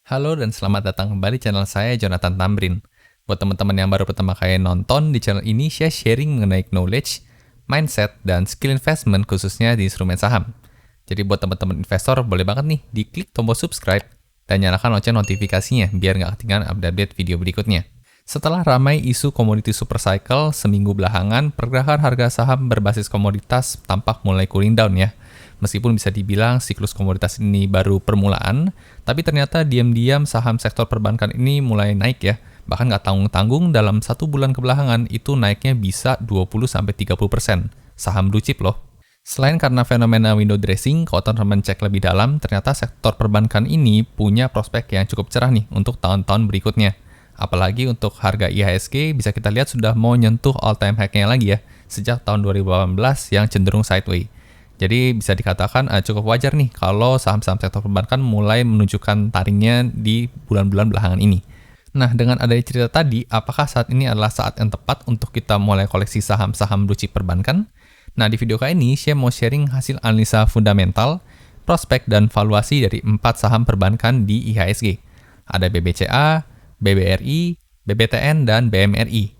Halo dan selamat datang kembali di channel saya, Jonathan Tamrin. Buat teman-teman yang baru pertama kali nonton, di channel ini saya sharing mengenai knowledge, mindset, dan skill investment khususnya di instrumen saham. Jadi buat teman-teman investor, boleh banget nih diklik tombol subscribe dan nyalakan lonceng notifikasinya biar nggak ketinggalan update video berikutnya. Setelah ramai isu komoditi super cycle, seminggu belakangan, pergerakan harga saham berbasis komoditas tampak mulai cooling down ya. Meskipun bisa dibilang siklus komoditas ini baru permulaan, tapi ternyata diam-diam saham sektor perbankan ini mulai naik ya. Bahkan nggak tanggung-tanggung dalam 1 bulan kebelakangan itu naiknya bisa 20-30%. Saham blue chip loh. Selain karena fenomena window dressing, kalau teman-teman cek lebih dalam, ternyata sektor perbankan ini punya prospek yang cukup cerah nih untuk tahun-tahun berikutnya. Apalagi untuk harga IHSG bisa kita lihat sudah mau nyentuh all-time high-nya lagi ya, sejak tahun 2018 yang cenderung sideways. Jadi bisa dikatakan cukup wajar nih kalau saham-saham sektor perbankan mulai menunjukkan taringnya di bulan-bulan belakangan ini. Nah, dengan adanya cerita tadi, apakah saat ini adalah saat yang tepat untuk kita mulai koleksi saham-saham blue chip perbankan? Nah, di video kali ini saya mau sharing hasil analisa fundamental, prospek, dan valuasi dari 4 saham perbankan di IHSG. Ada BBCA, BBRI, BBTN, dan BMRI.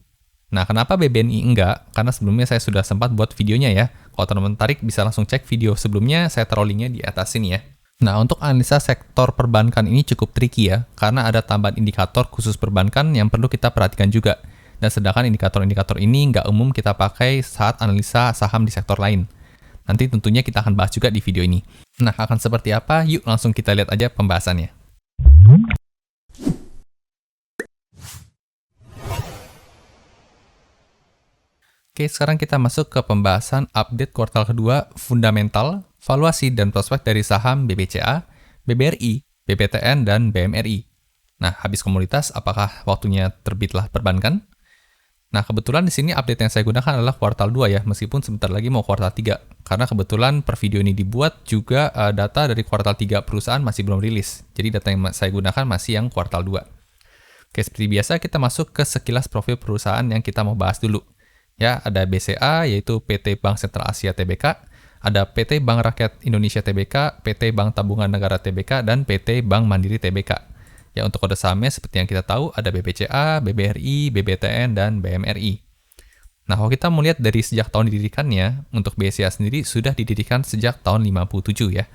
Nah, kenapa BBNI enggak? Karena sebelumnya saya sudah sempat buat videonya ya. Kalau teman-teman tertarik, bisa langsung cek video sebelumnya, saya taruh linknya di atas sini ya. Nah, untuk analisa sektor perbankan ini cukup tricky ya, karena ada tambahan indikator khusus perbankan yang perlu kita perhatikan juga. Dan sedangkan indikator-indikator ini nggak umum kita pakai saat analisa saham di sektor lain. Nanti tentunya kita akan bahas juga di video ini. Nah, akan seperti apa? Yuk langsung kita lihat aja pembahasannya. Oke, sekarang kita masuk ke pembahasan update kuartal kedua, fundamental, valuasi, dan prospek dari saham BBCA, BBRI, BBTN, dan BMRI. Nah, habis komoditas, apakah waktunya terbitlah perbankan? Nah, kebetulan di sini update yang saya gunakan adalah kuartal 2 ya, meskipun sebentar lagi mau kuartal 3. Karena kebetulan per video ini dibuat juga data dari kuartal 3 perusahaan masih belum rilis. Jadi data yang saya gunakan masih yang kuartal 2. Oke, seperti biasa kita masuk ke sekilas profil perusahaan yang kita mau bahas dulu. Ya, ada BCA yaitu PT Bank Sentral Asia Tbk, ada PT Bank Rakyat Indonesia Tbk, PT Bank Tabungan Negara Tbk, dan PT Bank Mandiri Tbk. Ya, untuk kode sahamnya seperti yang kita tahu ada BBCA, BBRI, BBTN, dan BMRI. Nah, kalau kita melihat dari sejak tahun didirikannya, untuk BCA sendiri sudah didirikan sejak tahun 57 ya.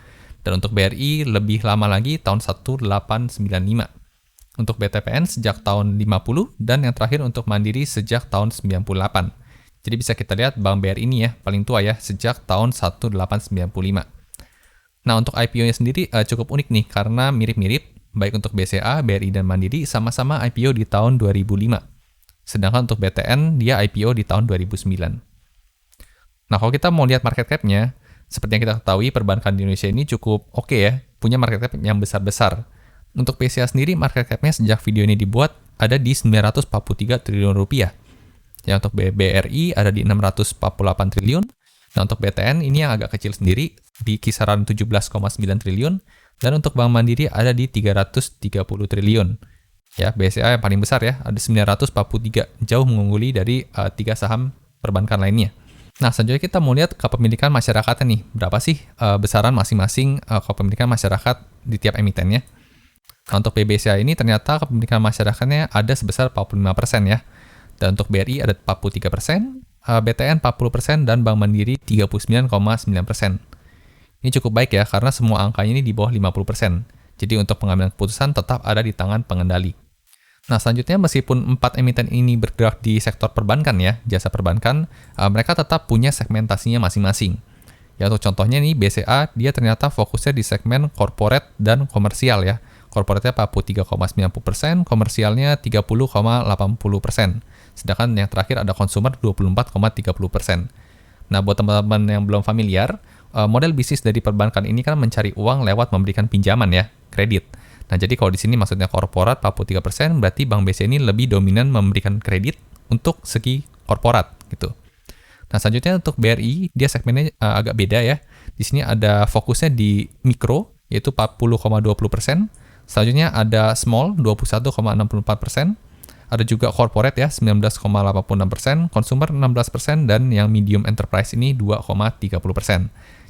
Dan untuk BRI lebih lama lagi tahun 1895. Untuk BTPN sejak tahun 50 dan yang terakhir untuk Mandiri sejak tahun 98. Jadi bisa kita lihat Bank BRI ini ya, paling tua ya, sejak tahun 1895. Nah, untuk IPO-nya sendiri cukup unik nih, karena mirip-mirip, baik untuk BCA, BRI, dan Mandiri sama-sama IPO di tahun 2005. Sedangkan untuk BTN, dia IPO di tahun 2009. Nah, kalau kita mau lihat market cap-nya, seperti yang kita ketahui, perbankan di Indonesia ini cukup oke ya, punya market cap yang besar-besar. Untuk BCA sendiri, market cap-nya sejak video ini dibuat ada di 943 triliun rupiah. Ya, untuk BRI ada di 648 triliun. Nah, untuk BTN ini yang agak kecil sendiri di kisaran 17,9 triliun. Dan untuk Bank Mandiri ada di 330 triliun. Ya, BCA yang paling besar ya, ada 943, jauh mengungguli dari 3 saham perbankan lainnya. Nah, selanjutnya kita mau lihat kepemilikan masyarakatnya nih. Berapa sih besaran masing-masing kepemilikan masyarakat di tiap emitennya? Nah, untuk BBCA ini ternyata kepemilikan masyarakatnya ada sebesar 45% ya. Dan untuk BRI ada 43%, BTN 40%, dan Bank Mandiri 39,9%. Ini cukup baik ya, karena semua angkanya ini di bawah 50%. Jadi untuk pengambilan keputusan tetap ada di tangan pengendali. Nah, selanjutnya meskipun 4 emiten ini bergerak di sektor perbankan ya, jasa perbankan, mereka tetap punya segmentasinya masing-masing. Ya, untuk contohnya nih, BCA, dia ternyata fokusnya di segmen corporate dan komersial ya. Corporate-nya 43,90%, komersialnya 30,80%. Sedangkan yang terakhir ada consumer 24,30%. Nah, buat teman-teman yang belum familiar, model bisnis dari perbankan ini kan mencari uang lewat memberikan pinjaman ya, kredit. Nah, jadi kalau di sini maksudnya korporat 43%, berarti Bank BCA ini lebih dominan memberikan kredit untuk segi korporat gitu. Nah, selanjutnya untuk BRI, dia segmennya agak beda ya. Di sini ada fokusnya di mikro, yaitu 40,20%. Selanjutnya ada small, 21,64%. Ada juga corporate ya, 19,86%, consumer 16%, dan yang medium enterprise ini 2,30%.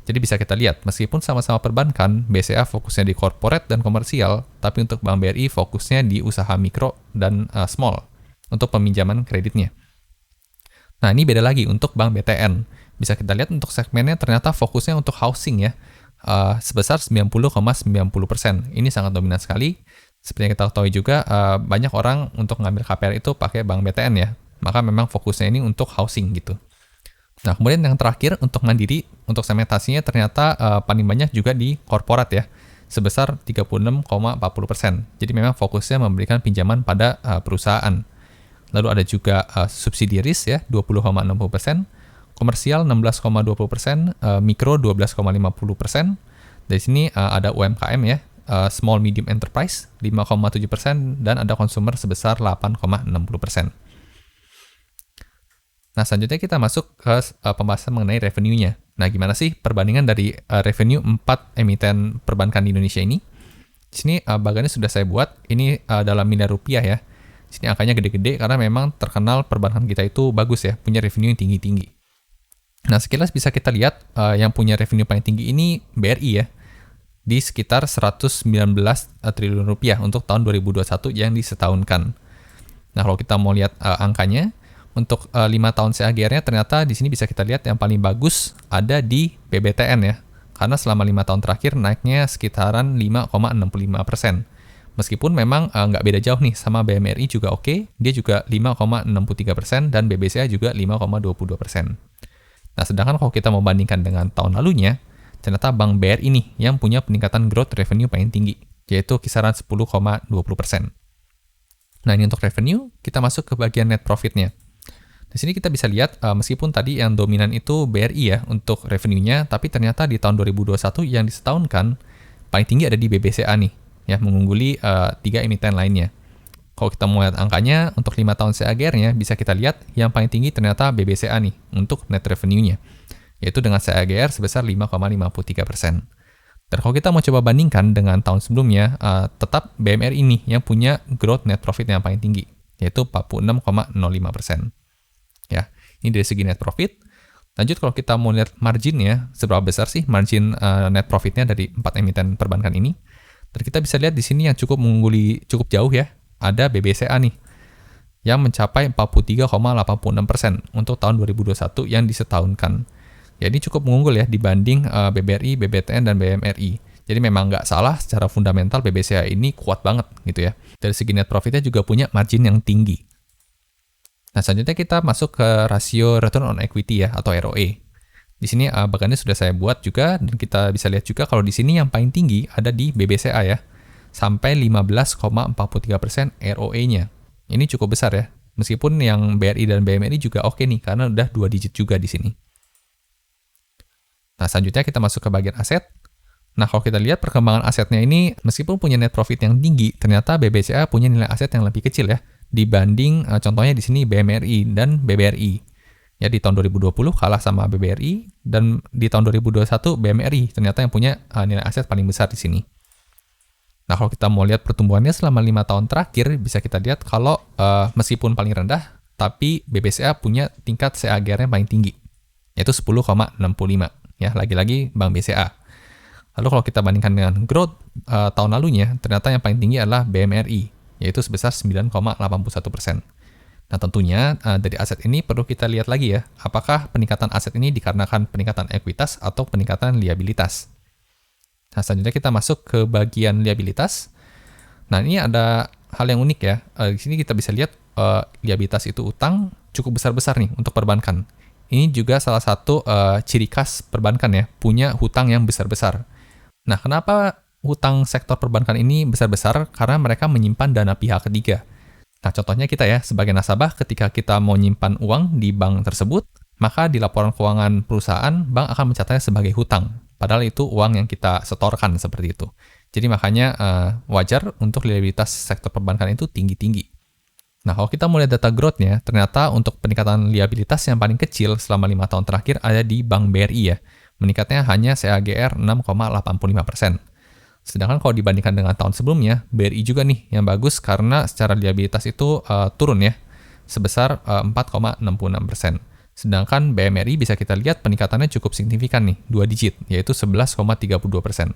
Jadi bisa kita lihat, meskipun sama-sama perbankan, BCA fokusnya di corporate dan komersial, tapi untuk Bank BRI fokusnya di usaha mikro dan small untuk peminjaman kreditnya. Nah, ini beda lagi untuk Bank BTN. Bisa kita lihat untuk segmennya ternyata fokusnya untuk housing ya, sebesar 90,90%. Ini sangat dominan sekali. Seperti yang kita ketahui juga, banyak orang untuk ngambil KPR itu pakai Bank BTN ya. Maka memang fokusnya ini untuk housing gitu. Nah, kemudian yang terakhir untuk Mandiri, untuk segmentasinya ternyata paling banyak juga di korporat ya, sebesar 36,40%. Jadi memang fokusnya memberikan pinjaman pada perusahaan. Lalu ada juga subsidiaries ya, 20,60%, komersial 16,20%, mikro 12,50%. Dari sini ada UMKM ya, small medium enterprise 5,7%, dan ada consumer sebesar 8,60%. Nah, selanjutnya kita masuk ke pembahasan mengenai revenue-nya. Nah, gimana sih perbandingan dari revenue 4 emiten perbankan di Indonesia ini? Di sini bagannya sudah saya buat, ini dalam miliar rupiah ya. Di sini angkanya gede-gede karena memang terkenal perbankan kita itu bagus ya, punya revenue yang tinggi-tinggi. Nah, sekilas bisa kita lihat yang punya revenue paling tinggi ini BRI ya, di sekitar 119 triliun rupiah untuk tahun 2021 yang disetahunkan. Nah, kalau kita mau lihat angkanya, untuk 5 tahun CAGR-nya ternyata di sini bisa kita lihat yang paling bagus ada di PBTN ya. Karena selama 5 tahun terakhir naiknya sekitaran 5,65%. Meskipun memang nggak beda jauh nih sama BMRI juga oke, dia juga 5,63% dan BBCA juga 5,22%. Nah, sedangkan kalau kita mau bandingkan dengan tahun lalunya, ternyata Bank BRI ini yang punya peningkatan growth revenue paling tinggi, yaitu kisaran 10,20%. Nah, ini untuk revenue, kita masuk ke bagian net profit-nya. Di sini kita bisa lihat, meskipun tadi yang dominan itu BRI ya untuk revenue-nya, tapi ternyata di tahun 2021 yang disetahunkan, paling tinggi ada di BBCA nih, ya mengungguli 3 emiten lainnya. Kalau kita mau lihat angkanya, untuk 5 tahun CAGR-nya, bisa kita lihat yang paling tinggi ternyata BBCA nih, untuk net revenue-nya, yaitu dengan CAGR sebesar 5,53%. Dan kalau kita mau coba bandingkan dengan tahun sebelumnya, tetap BMRI ini yang punya growth net profit yang paling tinggi, yaitu 46,05%. Ya, ini dari segi net profit. Lanjut kalau kita mau lihat marginnya, seberapa besar sih margin net profitnya dari 4 emiten perbankan ini. Dan kita bisa lihat di sini yang cukup mengungguli cukup jauh ya, ada BBCA nih, yang mencapai 43,86% untuk tahun 2021 yang disetahunkan. Ya, ini cukup mengunggul ya dibanding BBRI, BBTN, dan BMRI. Jadi memang nggak salah secara fundamental BBCA ini kuat banget gitu ya. Dari segi net profitnya juga punya margin yang tinggi. Nah, selanjutnya kita masuk ke rasio return on equity ya, atau ROE. Di sini bagannya sudah saya buat juga, dan kita bisa lihat juga kalau di sini yang paling tinggi ada di BBCA ya, sampai 15,43% ROE-nya. Ini cukup besar ya, meskipun yang BRI dan BMRI juga oke nih, karena udah 2 digit juga di sini. Nah, selanjutnya kita masuk ke bagian aset. Nah, kalau kita lihat perkembangan asetnya ini, meskipun punya net profit yang tinggi, ternyata BBCA punya nilai aset yang lebih kecil ya, dibanding contohnya di sini BMRI dan BBRI. Ya, di tahun 2020 kalah sama BBRI, dan di tahun 2021 BMRI ternyata yang punya nilai aset paling besar di sini. Nah, kalau kita mau lihat pertumbuhannya selama 5 tahun terakhir, bisa kita lihat kalau meskipun paling rendah, tapi BBCA punya tingkat CAGR-nya paling tinggi, yaitu 10,65. Ya, lagi-lagi Bank BCA. Lalu kalau kita bandingkan dengan growth tahun lalunya, ternyata yang paling tinggi adalah BMRI, yaitu sebesar 9,81%. Nah, tentunya dari aset ini perlu kita lihat lagi ya, apakah peningkatan aset ini dikarenakan peningkatan ekuitas atau peningkatan liabilitas. Nah, selanjutnya kita masuk ke bagian liabilitas. Nah, ini ada hal yang unik ya. Di sini kita bisa lihat liabilitas itu utang cukup besar-besar nih untuk perbankan. Ini juga salah satu ciri khas perbankan ya, punya hutang yang besar-besar. Nah, kenapa hutang sektor perbankan ini besar-besar? Karena mereka menyimpan dana pihak ketiga. Nah, contohnya kita ya, sebagai nasabah ketika kita mau nyimpan uang di bank tersebut, maka di laporan keuangan perusahaan, bank akan mencatatnya sebagai hutang. Padahal itu uang yang kita setorkan seperti itu. Jadi makanya wajar untuk liabilitas sektor perbankan itu tinggi-tinggi. Nah, kalau kita mulai data growth-nya, ternyata untuk peningkatan liabilitas yang paling kecil selama 5 tahun terakhir ada di Bank BRI ya. Meningkatnya hanya CAGR 6,85%. Sedangkan kalau dibandingkan dengan tahun sebelumnya, BRI juga nih yang bagus karena secara liabilitas itu turun ya, sebesar 4,66%. Sedangkan BMRI bisa kita lihat peningkatannya cukup signifikan nih, 2 digit, yaitu 11,32%.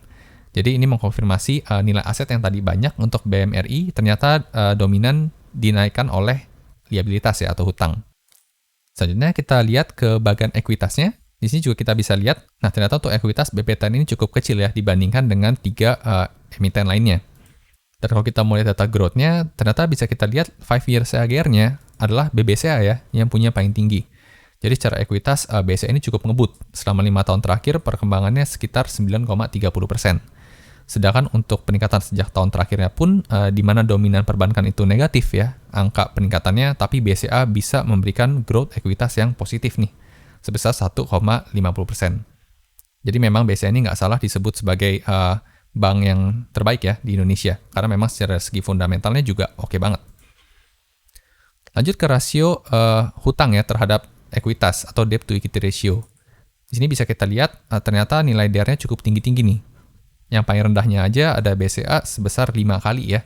Jadi ini mengkonfirmasi nilai aset yang tadi banyak untuk BMRI ternyata dominan dinaikkan oleh liabilitas ya atau hutang. Selanjutnya kita lihat ke bagian ekuitasnya. Di sini juga kita bisa lihat, nah ternyata untuk ekuitas BPTN ini cukup kecil ya dibandingkan dengan 3 emiten lainnya. Dan kalau kita mau lihat data growth-nya, ternyata bisa kita lihat 5 year CAGR-nya adalah BBCA ya yang punya paling tinggi. Jadi secara ekuitas BCA ini cukup ngebut. Selama 5 tahun terakhir perkembangannya sekitar 9,30%. Sedangkan untuk peningkatan sejak tahun terakhirnya pun di mana dominan perbankan itu negatif ya angka peningkatannya, tapi BCA bisa memberikan growth ekuitas yang positif nih sebesar 1,50%. Jadi memang BCA ini nggak salah disebut sebagai bank yang terbaik ya di Indonesia karena memang secara segi fundamentalnya juga oke banget. Lanjut ke rasio hutang ya terhadap ekuitas atau debt to equity ratio. Di sini bisa kita lihat ternyata nilai DER-nya cukup tinggi-tinggi nih. Yang paling rendahnya aja ada BCA sebesar 5 kali ya.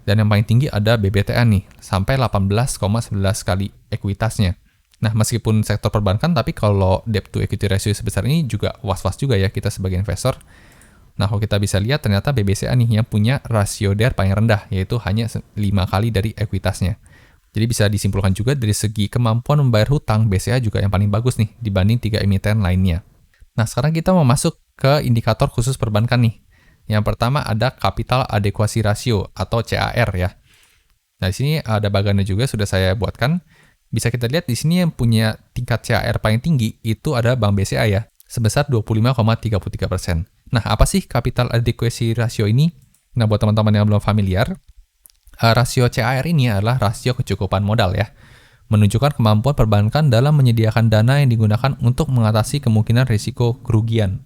Dan yang paling tinggi ada BBTN nih, sampai 18,11 kali ekuitasnya. Nah, meskipun sektor perbankan, tapi kalau debt to equity ratio sebesar ini juga was-was juga ya kita sebagai investor. Nah, kalau kita bisa lihat ternyata BBCA nih yang punya rasio DER paling rendah, yaitu hanya 5 kali dari ekuitasnya. Jadi bisa disimpulkan juga dari segi kemampuan membayar hutang, BCA juga yang paling bagus nih dibanding 3 emiten lainnya. Nah, sekarang kita mau masuk ke indikator khusus perbankan nih. Yang pertama ada Capital Adequacy Ratio atau CAR ya. Nah, di sini ada bagannya juga sudah saya buatkan. Bisa kita lihat di sini yang punya tingkat CAR paling tinggi itu ada Bank BCA ya, sebesar 25,33%. Nah, apa sih Capital Adequacy Ratio ini? Nah, buat teman-teman yang belum familiar, rasio CAR ini adalah rasio kecukupan modal ya, menunjukkan kemampuan perbankan dalam menyediakan dana yang digunakan untuk mengatasi kemungkinan risiko kerugian.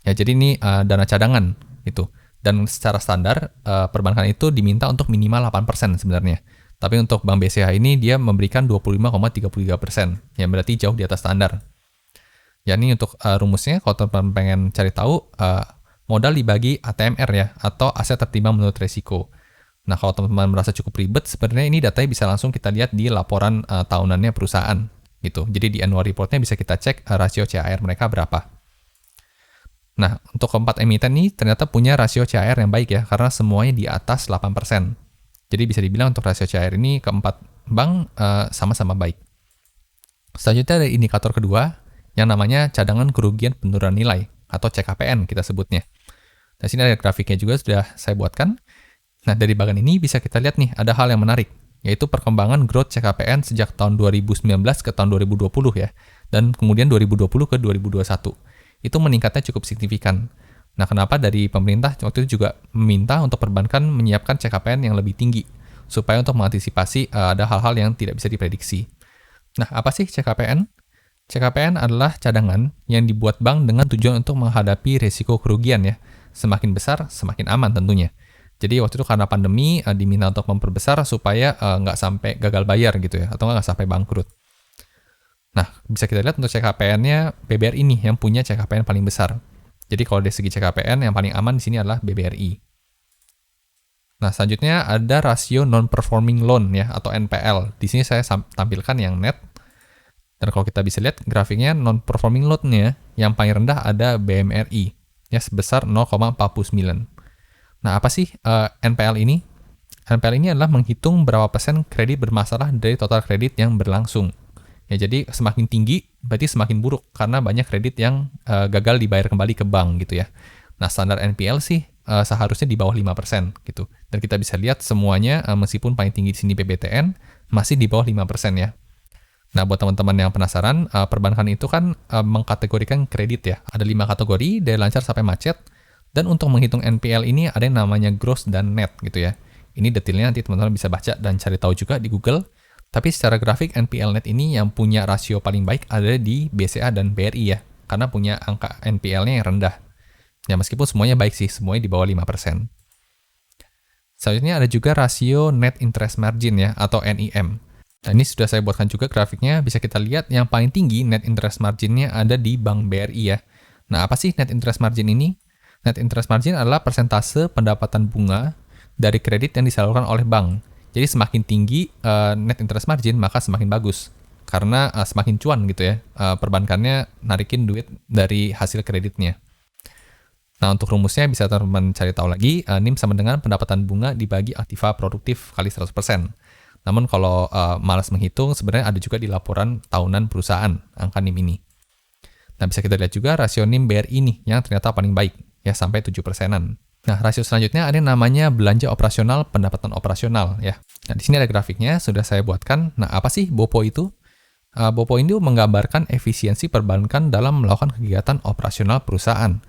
Ya, jadi ini dana cadangan itu. Dan secara standar perbankan itu diminta untuk minimal 8% sebenarnya. Tapi untuk Bank BCA ini dia memberikan 25,33%, yang berarti jauh di atas standar. Ya, ini untuk rumusnya kalau teman-teman pengen cari tahu, modal dibagi ATMR ya, atau aset tertimbang menurut risiko. Nah, kalau teman-teman merasa cukup ribet, sebenarnya ini datanya bisa langsung kita lihat di laporan tahunannya perusahaan gitu. Jadi di annual report-nya bisa kita cek rasio CAR mereka berapa. Nah, untuk keempat emiten ini ternyata punya rasio CAR yang baik ya, karena semuanya di atas 8%. Jadi bisa dibilang untuk rasio CAR ini keempat bank sama-sama baik. Selanjutnya ada indikator kedua, yang namanya cadangan kerugian penurunan nilai, atau CKPN kita sebutnya. Nah, sini ada grafiknya juga sudah saya buatkan. Nah, dari bagian ini bisa kita lihat nih, ada hal yang menarik, yaitu perkembangan growth CKPN sejak tahun 2019 ke tahun 2020 ya, dan kemudian 2020 ke 2021. Itu meningkatnya cukup signifikan. Nah, kenapa dari pemerintah waktu itu juga meminta untuk perbankan menyiapkan CKPN yang lebih tinggi, supaya untuk mengantisipasi ada hal-hal yang tidak bisa diprediksi. Nah, apa sih CKPN? CKPN adalah cadangan yang dibuat bank dengan tujuan untuk menghadapi risiko kerugian ya. Semakin besar, semakin aman tentunya. Jadi waktu itu karena pandemi diminta untuk memperbesar supaya nggak sampai gagal bayar gitu ya, atau nggak sampai bangkrut. Nah, bisa kita lihat untuk CKPN-nya BBRI ini yang punya CKPN paling besar. Jadi kalau dari segi CKPN yang paling aman di sini adalah BBRI. Nah, selanjutnya ada rasio non-performing loan ya, atau NPL. Di sini saya tampilkan yang net. Dan kalau kita bisa lihat grafiknya non-performing loan-nya yang paling rendah ada BMRI ya sebesar 0,49. Nah, apa sih NPL ini? NPL ini adalah menghitung berapa persen kredit bermasalah dari total kredit yang berlangsung. Ya, jadi semakin tinggi berarti semakin buruk karena banyak kredit yang gagal dibayar kembali ke bank gitu ya. Nah, standar NPL sih seharusnya di bawah 5% gitu. Dan kita bisa lihat semuanya meskipun paling tinggi di sini BBTN masih di bawah 5% ya. Nah, buat teman-teman yang penasaran, perbankan itu kan mengkategorikan kredit ya. Ada 5 kategori dari lancar sampai macet. Dan untuk menghitung NPL ini ada yang namanya gross dan net gitu ya. Ini detailnya nanti teman-teman bisa baca dan cari tahu juga di Google. Tapi secara grafik NPL net ini yang punya rasio paling baik ada di BCA dan BRI ya. Karena punya angka NPL-nya yang rendah. Ya, meskipun semuanya baik sih, semuanya di bawah 5%. Selanjutnya ada juga rasio net interest margin ya, atau NIM. Nah, ini sudah saya buatkan juga grafiknya. Bisa kita lihat yang paling tinggi net interest margin-nya ada di Bank BRI ya. Nah, apa sih net interest margin ini? Net interest margin adalah persentase pendapatan bunga dari kredit yang disalurkan oleh bank. Jadi semakin tinggi net interest margin, maka semakin bagus. karena semakin cuan gitu ya, perbankannya narikin duit dari hasil kreditnya. Nah, untuk rumusnya bisa teman-teman cari tahu lagi, NIM sama dengan pendapatan bunga dibagi aktiva produktif kali 100%. Namun kalau malas menghitung, sebenarnya ada juga di laporan tahunan perusahaan, angka NIM ini. Nah, bisa kita lihat juga rasio NIM BRI nih, yang ternyata paling baik, ya sampai 7%-an. Nah, rasio selanjutnya ada yang namanya belanja operasional, pendapatan operasional, ya. Nah, di sini ada grafiknya, sudah saya buatkan. Nah, apa sih BOPO itu? BOPO ini menggambarkan efisiensi perbankan dalam melakukan kegiatan operasional perusahaan.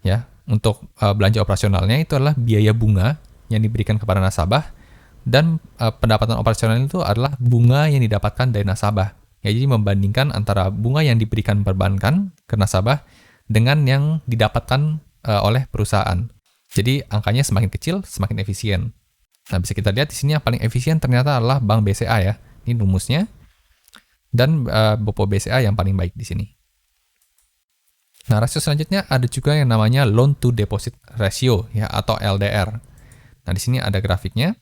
Ya, untuk belanja operasionalnya itu adalah biaya bunga yang diberikan kepada nasabah, dan pendapatan operasional itu adalah bunga yang didapatkan dari nasabah. Ya, jadi membandingkan antara bunga yang diberikan perbankan ke nasabah dengan yang didapatkan oleh perusahaan. Jadi angkanya semakin kecil, semakin efisien. Nah, bisa kita lihat di sini yang paling efisien ternyata adalah Bank BCA ya. Ini rumusnya. Dan BOPO BCA yang paling baik di sini. Nah, rasio selanjutnya ada juga yang namanya loan to deposit ratio ya, atau LDR. Nah, di sini ada grafiknya.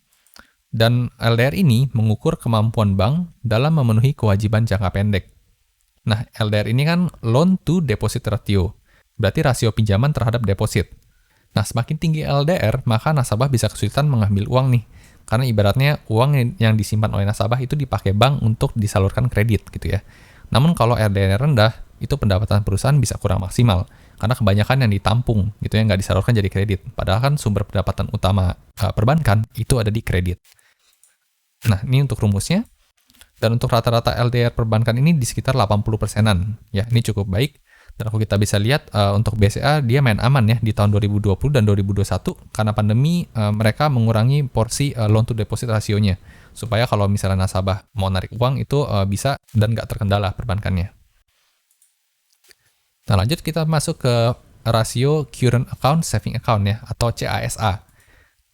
Dan LDR ini mengukur kemampuan bank dalam memenuhi kewajiban jangka pendek. Nah, LDR ini kan loan to deposit ratio. Berarti rasio pinjaman terhadap deposit. Nah, semakin tinggi LDR, maka nasabah bisa kesulitan mengambil uang nih. Karena ibaratnya uang yang disimpan oleh nasabah itu dipakai bank untuk disalurkan kredit gitu ya. Namun kalau LDR rendah, itu pendapatan perusahaan bisa kurang maksimal. Karena kebanyakan yang ditampung gitu ya, nggak disalurkan jadi kredit. Padahal kan sumber pendapatan utama perbankan itu ada di kredit. Nah, ini untuk rumusnya. Dan untuk rata-rata LDR perbankan ini di sekitar 80%-an. Ya, ini cukup baik. Dan kalau kita bisa lihat untuk BCA dia main aman ya di tahun 2020 dan 2021 karena pandemi mereka mengurangi porsi loan to deposit rasionya supaya kalau misalnya nasabah mau narik uang itu bisa dan nggak terkendala perbankannya. Nah, lanjut kita masuk ke rasio current account saving account ya, atau CASA.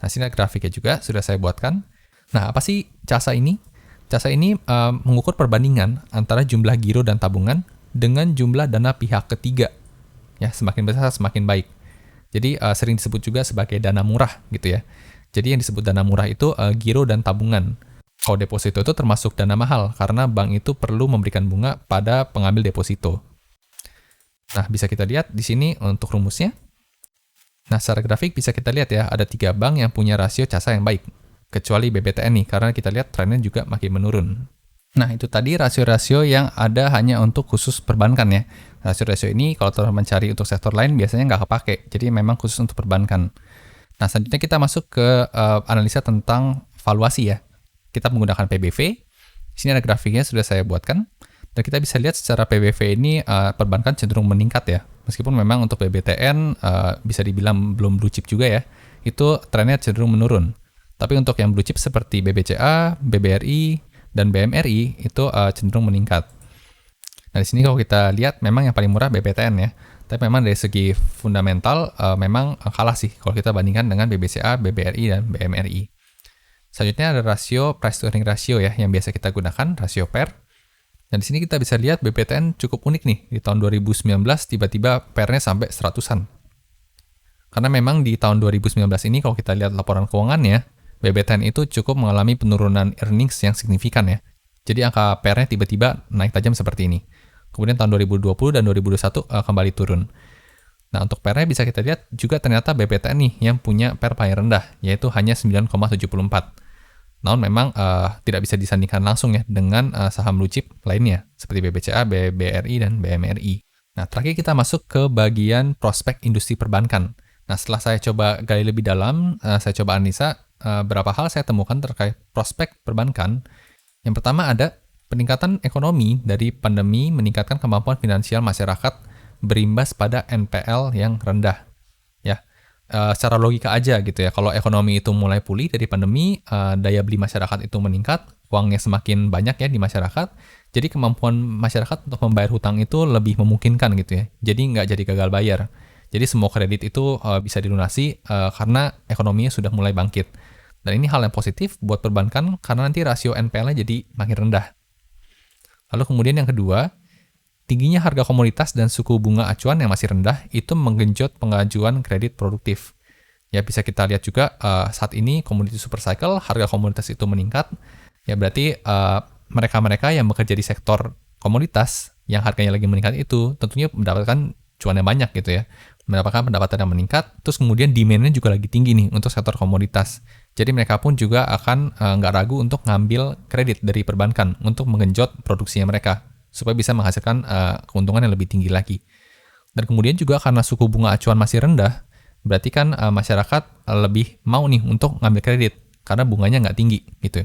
Nah, sini ada grafiknya juga sudah saya buatkan. Nah, apa sih CASA ini? CASA ini mengukur perbandingan antara jumlah giro dan tabungan dengan jumlah dana pihak ketiga. Ya, semakin besar semakin baik. Jadi sering disebut juga sebagai dana murah gitu ya. Jadi yang disebut dana murah itu giro dan tabungan. Kalau deposito itu termasuk dana mahal karena bank itu perlu memberikan bunga pada pengambil deposito. Nah, bisa kita lihat di sini untuk rumusnya. Nah, secara grafik bisa kita lihat ya, ada 3 bank yang punya rasio CASA yang baik. Kecuali BBTN nih, karena kita lihat trennya juga makin menurun. Nah, itu tadi rasio-rasio yang ada hanya untuk khusus perbankan ya. Rasio-rasio ini kalau teman-teman cari untuk sektor lain biasanya nggak kepake, jadi memang khusus untuk perbankan. Nah, selanjutnya kita masuk ke analisa tentang valuasi ya. Kita menggunakan PBV. Di sini ada grafiknya sudah saya buatkan. Dan kita bisa lihat secara PBV ini perbankan cenderung meningkat ya. Meskipun memang untuk BBTN bisa dibilang belum blue chip juga ya. Itu trennya cenderung menurun. Tapi untuk yang blue chip seperti BBCA, BBRI, dan BMRI itu cenderung meningkat. Nah, di sini kalau kita lihat memang yang paling murah BBTN ya. Tapi memang dari segi fundamental memang kalah sih kalau kita bandingkan dengan BBCA, BBRI, dan BMRI. Selanjutnya ada rasio price to earning ratio ya yang biasa kita gunakan, rasio PER. Dan di sini kita bisa lihat BBTN cukup unik nih. Di tahun 2019 tiba-tiba PER-nya sampai 100-an. Karena memang di tahun 2019 ini kalau kita lihat laporan keuangannya, BBTN itu cukup mengalami penurunan earnings yang signifikan ya. Jadi angka PER-nya tiba-tiba naik tajam seperti ini. Kemudian tahun 2020 dan 2021 kembali turun. Nah, untuk PER-nya bisa kita lihat juga ternyata BBTN nih yang punya PER paling rendah, yaitu hanya 9,74. Namun memang tidak bisa disandingkan langsung ya dengan saham blue chip lainnya seperti BBCA, BBRI, dan BMRI. Nah, terakhir kita masuk ke bagian prospek industri perbankan. Nah, setelah saya coba gali lebih dalam, saya coba analisa berapa hal saya temukan terkait prospek perbankan. Yang pertama ada peningkatan ekonomi dari pandemi meningkatkan kemampuan finansial masyarakat berimbas pada NPL yang rendah. Ya. Secara logika aja gitu ya, kalau ekonomi itu mulai pulih dari pandemi, daya beli masyarakat itu meningkat, uangnya semakin banyak ya di masyarakat, jadi kemampuan masyarakat untuk membayar hutang itu lebih memungkinkan gitu ya, jadi nggak jadi gagal bayar. Jadi semua kredit itu bisa dilunasi karena ekonominya sudah mulai bangkit. Dan ini hal yang positif buat perbankan karena nanti rasio NPL-nya jadi makin rendah. Lalu kemudian yang kedua, tingginya harga komoditas dan suku bunga acuan yang masih rendah itu menggenjot pengajuan kredit produktif. Ya, bisa kita lihat juga saat ini komoditi super cycle, harga komoditas itu meningkat. Ya, berarti mereka-mereka yang bekerja di sektor komoditas yang harganya lagi meningkat itu tentunya mendapatkan cuan yang banyak gitu ya. Mendapatkan pendapatan yang meningkat, terus kemudian demand-nya juga lagi tinggi nih untuk sektor komoditas. Jadi mereka pun juga akan nggak ragu untuk ngambil kredit dari perbankan untuk menggenjot produksinya mereka, supaya bisa menghasilkan keuntungan yang lebih tinggi lagi. Dan kemudian juga karena suku bunga acuan masih rendah, berarti kan masyarakat lebih mau nih untuk ngambil kredit, karena bunganya nggak tinggi gitu.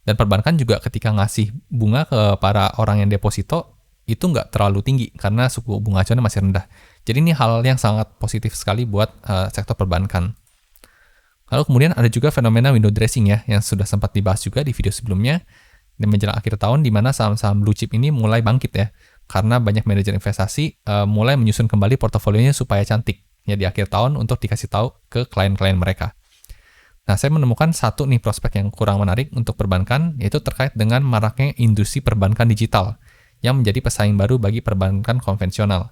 Dan perbankan juga ketika ngasih bunga ke para orang yang deposito, itu nggak terlalu tinggi karena suku bunga acuannya masih rendah. Jadi ini hal yang sangat positif sekali buat sektor perbankan. Lalu kemudian ada juga fenomena window dressing ya, yang sudah sempat dibahas juga di video sebelumnya, di menjelang akhir tahun di mana saham-saham blue chip ini mulai bangkit ya, karena banyak manajer investasi mulai menyusun kembali portofolionya supaya cantik ya di akhir tahun untuk dikasih tahu ke klien-klien mereka. Nah, saya menemukan satu nih prospek yang kurang menarik untuk perbankan, yaitu terkait dengan maraknya industri perbankan digital, yang menjadi pesaing baru bagi perbankan konvensional.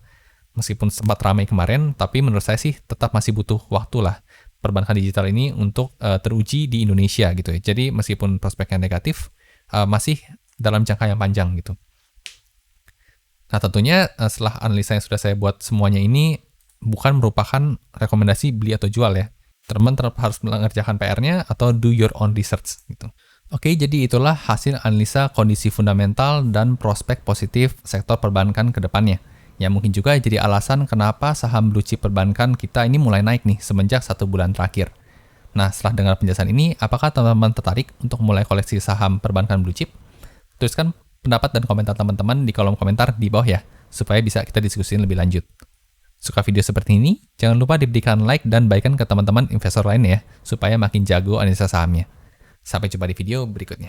Meskipun sempat ramai kemarin, tapi menurut saya sih tetap masih butuh waktu lah perbankan digital ini untuk teruji di Indonesia gitu ya. Jadi meskipun prospeknya negatif, masih dalam jangka yang panjang gitu. Nah tentunya setelah analisa yang sudah saya buat semuanya ini bukan merupakan rekomendasi beli atau jual ya. Teman tetap harus mengerjakan PR-nya atau do your own research gitu. Oke, jadi itulah hasil analisa kondisi fundamental dan prospek positif sektor perbankan ke depannya. Ya mungkin juga jadi alasan kenapa saham blue chip perbankan kita ini mulai naik nih semenjak 1 bulan terakhir. Nah, setelah dengar penjelasan ini, apakah teman-teman tertarik untuk mulai koleksi saham perbankan blue chip? Tuliskan pendapat dan komentar teman-teman di kolom komentar di bawah ya, supaya bisa kita diskusiin lebih lanjut. Suka video seperti ini? Jangan lupa diberikan like dan bagikan ke teman-teman investor lainnya ya, supaya makin jago analisa sahamnya. Sampai jumpa di video berikutnya.